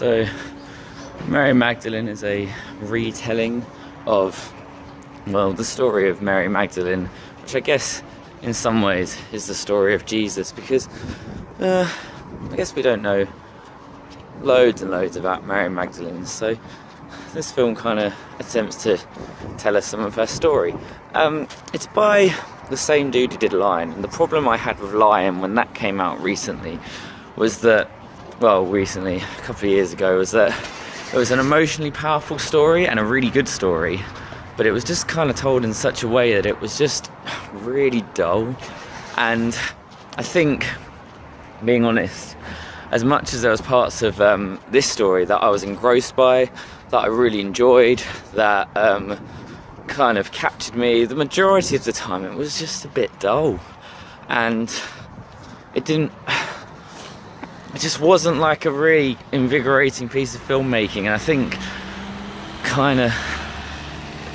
So, Mary Magdalene is a retelling of, well, the story of Mary Magdalene, which I guess in some ways is the story of Jesus, because I guess we don't know loads and loads about Mary Magdalene, so this film kind of attempts to tell us some of her story. It's by the same dude who did Lion, and the problem I had with Lion when that came out recently was that, well, recently, a couple of years ago, was that it was an emotionally powerful story and a really good story, but it was just kind of told in such a way that it was just really dull. And I think, being honest, as much as there was parts of this story that I was engrossed by, that I really enjoyed, that kind of captured me, the majority of the time it was just a bit dull, and it just wasn't like a really invigorating piece of filmmaking. And I think kind of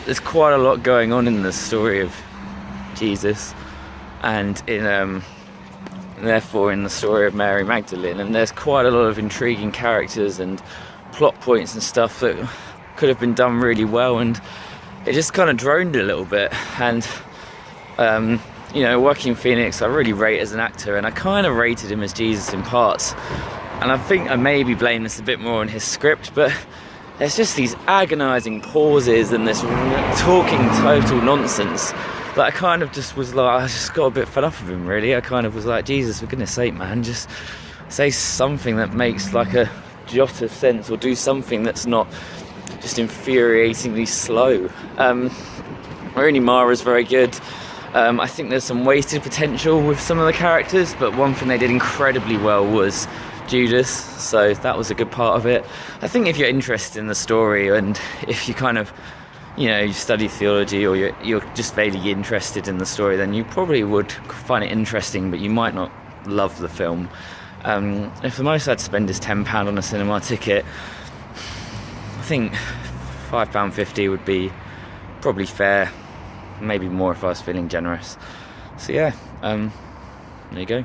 there's quite a lot going on in the story of Jesus, and therefore in the story of Mary Magdalene, and there's quite a lot of intriguing characters and plot points and stuff that could have been done really well, and it just kind of droned a little bit. And Joaquin Phoenix I really rate as an actor, and I kind of rated him as Jesus in parts, and I think I maybe blame this a bit more on his script, but there's just these agonising pauses and this talking total nonsense that I kind of just was like, I just got a bit fed up of him, really. I kind of was like, Jesus, for goodness sake, man, just say something that makes like a jot of sense, or do something that's not just infuriatingly slow. Rooney Mara's very good. I think there's some wasted potential with some of the characters, but one thing they did incredibly well was Judas, so that was a good part of it. I think if you're interested in the story, and if you kind of, you study theology, or you're just vaguely interested in the story, then you probably would find it interesting, but you might not love the film. If the most I'd spend is £10 on a cinema ticket, I think £5.50 would be probably fair, maybe more if I was feeling generous. So yeah, there you go.